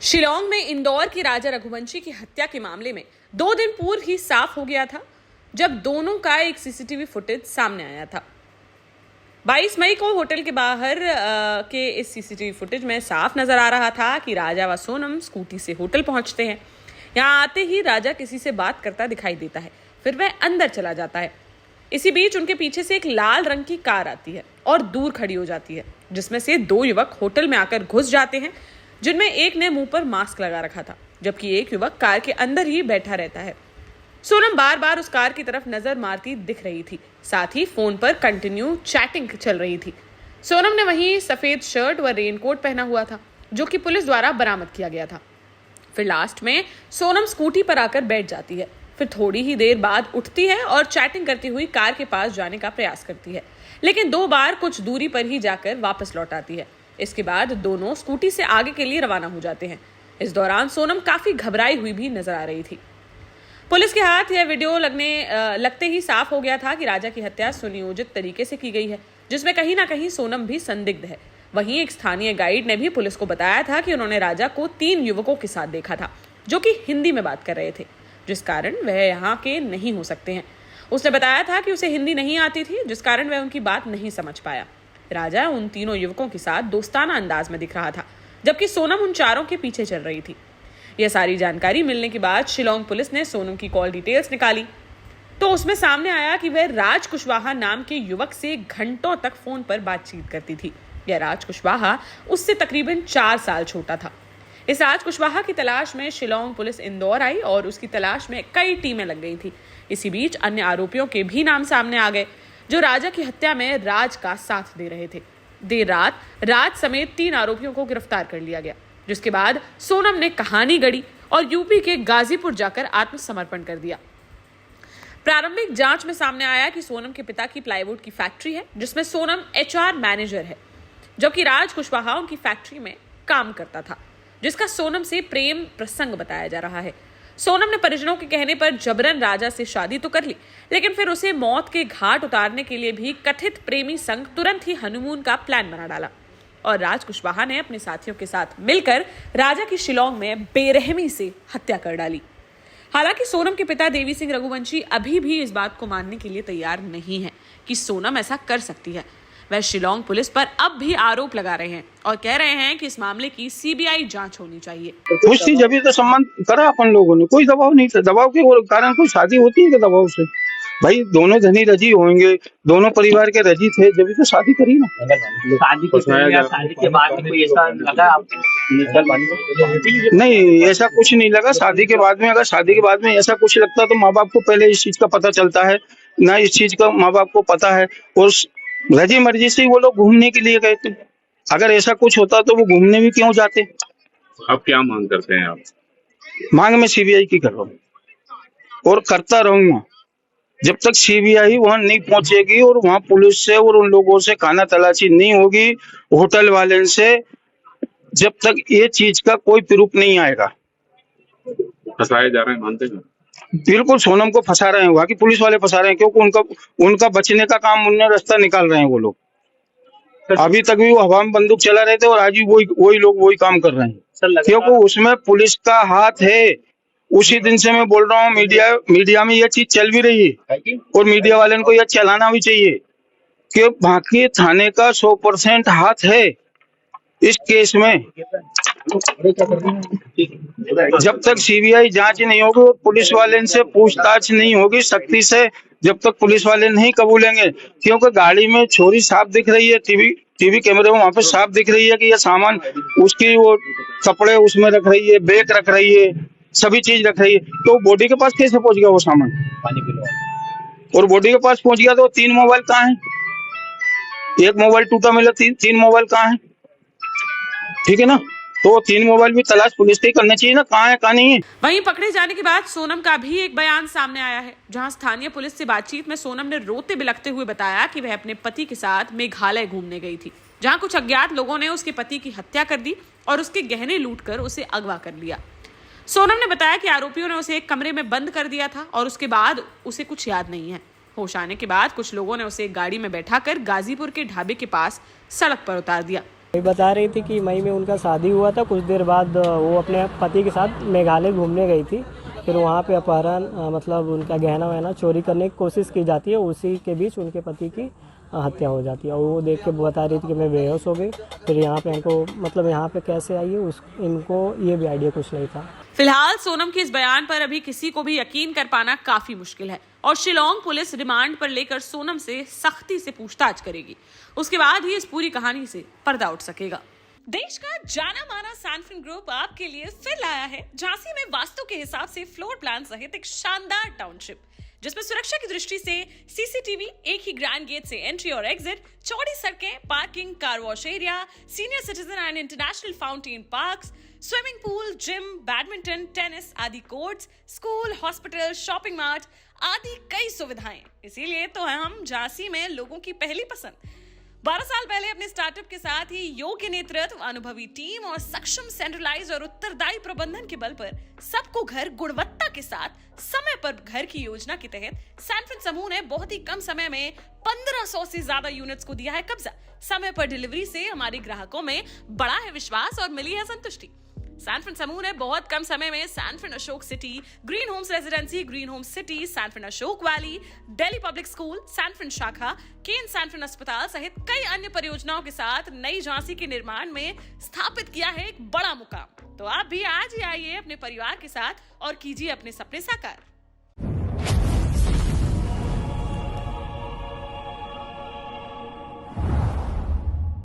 शिलांग में इंदौर की राजा रघुवंशी की हत्या के मामले में 2 दिन पूर्व ही साफ हो गया था जब दोनों का एक सीसीटीवी फुटेज सामने आया था। 22 मई को होटल के बाहर के इस सीसीटीवी फुटेज में साफ नजर आ रहा था कि राजा व सोनम स्कूटी से होटल पहुंचते हैं। यहां आते ही राजा किसी से बात करता दिखाई देता है, फिर वह अंदर चला जाता है। इसी बीच उनके पीछे से एक लाल रंग की कार आती है और दूर खड़ी हो जाती है, जिसमें से 2 युवक होटल में आकर घुस जाते हैं, जिनमें एक ने मुंह पर मास्क लगा रखा था, जबकि एक युवक कार के अंदर ही बैठा रहता है। सोनम बार बार उस कार की तरफ नजर मारती दिख रही थी, साथ ही फोन पर कंटिन्यू चैटिंग चल रही थी। सोनम ने वहीं सफेद शर्ट व रेनकोट पहना हुआ था, जो कि पुलिस द्वारा बरामद किया गया था। फिर लास्ट में सोनम स्कूटी पर आकर बैठ जाती है, फिर थोड़ी ही देर बाद उठती है और चैटिंग करती हुई कार के पास जाने का प्रयास करती है, लेकिन 2 बार कुछ दूरी पर ही जाकर वापस लौट आती है। इसके बाद दोनों स्कूटी से आगे के लिए रवाना हो जाते हैं। इस दौरान सोनम काफी घबराई हुई भी नजर आ रही थी। पुलिस के हाथ यह वीडियो लगते ही साफ हो गया था कि राजा की हत्या सुनियोजित तरीके से की गई है, जिसमें कहीं ना कहीं सोनम भी संदिग्ध है। वहीं एक स्थानीय गाइड ने भी पुलिस को बताया था कि उन्होंने राजा को 3 युवकों के साथ देखा था, जो कि हिंदी में बात कर रहे थे, जिस कारण वह यहाँ के नहीं हो सकते हैं। उसने बताया था कि उसे हिंदी नहीं आती थी, जिस कारण वह उनकी बात नहीं समझ पाया। राजा उन तीनों युवकों के साथ दोस्ताना अंदाज में दिख रहा था, जबकि सोनम उन चारों के पीछे चल रही थी। यह सारी जानकारी मिलने के बाद शिलांग पुलिस ने सोनम की कॉल डिटेल्स निकाली, तो उसमें सामने आया कि वह राज कुशवाहा नाम के युवक से घंटों तक फोन पर बातचीत करती थी। यह राज कुशवाहा उससे तकरीबन 4 साल छोटा था। इस राज कुशवाहा की तलाश में शिलांग पुलिस इंदौर आई और उसकी तलाश में कई टीमें लग गई थी। इसी बीच अन्य आरोपियों के भी नाम सामने आ गए, जो राजा की हत्या में राज का साथ दे रहे थे। देर रात राज समेत 3 आरोपियों को गिरफ्तार कर लिया गया, जिसके बाद सोनम ने कहानी गढ़ी और यूपी के गाजीपुर जाकर आत्मसमर्पण कर दिया। प्रारंभिक जांच में सामने आया कि सोनम के पिता की प्लाईवुड की फैक्ट्री है, जिसमें सोनम HR मैनेजर है, जबकि राज कुशवाहा उनकी फैक्ट्री में काम करता था, जिसका सोनम से प्रेम प्रसंग बताया जा रहा है। सोनम ने परिजनों के कहने पर जबरन राजा से शादी तो कर ली, लेकिन फिर उसे मौत के घाट उतारने के लिए भी कथित प्रेमी संग तुरंत ही हनीमून का प्लान बना डाला और राज कुशवाहा ने अपने साथियों के साथ मिलकर राजा की शिलांग में बेरहमी से हत्या कर डाली। हालांकि सोनम के पिता देवी सिंह रघुवंशी अभी भी इस बात को मानने के लिए तैयार नहीं है कि सोनम ऐसा कर सकती है। वह शिलांग पुलिस पर अब भी आरोप लगा रहे हैं और कह रहे हैं कि इस मामले की CBI जांच होनी चाहिए। खुश थी जब तो सम्मान करा अपन लोगों ने, कोई दबाव नहीं था। दबाव के कारण कोई शादी होती है कि दबाव से? भाई दोनों धनी रजी होंगे, दोनों परिवार के रजी थे, जब तो शादी करी ना। शादी के बाद कोई ऐसा लगा आपको? नहीं, ऐसा कुछ नहीं लगा। शादी के बाद में, अगर शादी के बाद में ऐसा कुछ लगता तो माँ बाप को पहले इस चीज का पता चलता है ना। इस चीज का माँ बाप को पता है और रजी मर्जी से वो लोग घूमने के लिए गए थे। अगर ऐसा कुछ होता तो वो घूमने भी क्यों जाते? आप क्या मांग करते हैं? आप मांग में CBI की कर रहा हूँ और करता रहूंगा जब तक CBI वहां नहीं पहुंचेगी और वहां पुलिस से और उन लोगों से खाना तलाशी नहीं होगी, होटल वाले से, जब तक ये चीज का कोई प्रूफ नहीं आएगा। फंसाए जा रहे हैं, मानते हैं? बिल्कुल सोनम को फंसा रहे हैं, वहां की पुलिस वाले फंसा रहे हैं, क्योंकि उनका बचने का काम, उन्हें रास्ता निकाल रहे हैं वो लोग। अभी तक भी वो हवा में बंदूक चला रहे थे और आज भी वही लोग वही काम कर रहे हैं, क्योंकि उसमें पुलिस का हाथ है। उसी दिन से मैं बोल रहा हूँ, मीडिया में यह चीज चल भी रही है और मीडिया वाले को यह चलाना भी चाहिए कि बाकी थाने का 100% हाथ है इस केस में। जब तक CBI जांच नहीं होगी और पुलिस वाले से पूछताछ नहीं होगी सख्ती से, जब तक पुलिस वाले नहीं कबूलेंगे, क्योंकि गाड़ी में छोरी साफ दिख रही है, टीवी कैमरे में वहां पे साफ दिख रही है कि ये सामान उसकी, वो कपड़े उसमें रख रही है, बैग रख रही है, सभी चीज रख रही है। तो बॉडी के पास कैसे पहुंच गया वो सामान? और बॉडी के पास पहुंच गया तो 3 मोबाइल कहाँ है? एक मोबाइल टूटा मिला, 3 मोबाइल कहाँ है? ठीक है ना? तो 3 मोबाइल भी तलाश पुलिस की करना चाहिए ना, कहाँ है कहाँ नहीं है। वहीं पकड़े जाने के बाद सोनम का भी एक बयान सामने आया है, जहां स्थानीय पुलिस से बातचीत में सोनम ने रोते बिलखते हुए बताया कि वह अपने पति के साथ मेघालय घूमने गई थी, जहां कुछ अज्ञात लोगों ने उसके पति की हत्या कर दी और उसके गहने लूटकर उसे अगवा कर लिया। सोनम ने बताया कि आरोपियों ने उसे एक कमरे में बंद कर दिया था और उसके बाद उसे कुछ याद नहीं है। होश आने के बाद कुछ लोगों ने उसे एक गाड़ी में बैठाकर गाजीपुर के ढाबे के पास सड़क पर उतार दिया। बता रही थी कि मई में उनका शादी हुआ था, कुछ देर बाद वो अपने पति के साथ मेघालय घूमने गई थी। फिर वहाँ पे अपहरण मतलब उनका गहना वहना चोरी करने की कोशिश की जाती है। उसी के बीच उनके पति की हत्या हो जाती है और वो देख के बता रही थी कि मैं बेहोश हो गई। फिर यहाँ पे हमको मतलब यहाँ पे कैसे आई है इनको ये भी आइडिया कुछ नहीं था। फिलहाल सोनम के इस बयान पर अभी किसी को भी यकीन कर पाना काफी मुश्किल है और शिलोंग पुलिस रिमांड पर लेकर सोनम से सख्ती से पूछताछ करेगी। उसके बाद ही इस पूरी कहानी से पर्दा उठ सकेगा। देश का जाना माना सैनफिन ग्रुप आपके लिए फिर लाया है झांसी में वास्तु के हिसाब से फ्लोर प्लान सहित एक शानदार टाउनशिप, जिसमें सुरक्षा की दृष्टि से सीसीटीवी, एक ही ग्रैंड गेट से एंट्री और एग्जिट, चौड़ी सड़कें, parking, car wash area, senior citizen and international fountain parks, swimming pool, gym, badminton, tennis आदि courts, school, hospital, shopping mart आदि कई सुविधाएं। इसीलिए तो हम झांसी में लोगों की पहली पसंद। 12 साल पहले अपने स्टार्टअप के साथ ही योग्य नेतृत्व, अनुभवी टीम और सक्षम सेंट्रलाइज और उत्तरदायी प्रबंधन के बल पर सबको घर गुणवत्ता के साथ समय पर घर की योजना के तहत सैनफिन समूह ने बहुत ही कम समय में 1500 से ज्यादा यूनिट्स को दिया है कब्जा। समय पर डिलीवरी से हमारे ग्राहकों में बड़ा है विश्वास और मिली है संतुष्टि। सैनफिन समूह ने बहुत कम समय में Sanfin Ashok city, green homes residency, green homes city, Sanfin Ashok valley, Delhi public school, Sanfin शाखा, केन सैनफिन अस्पताल सहित कई अन्य परियोजनाओं के साथ नई झांसी के निर्माण में स्थापित किया है एक बड़ा मुकाम। तो आप भी आज ही आइए अपने परिवार के साथ और कीजिए अपने सपने साकार।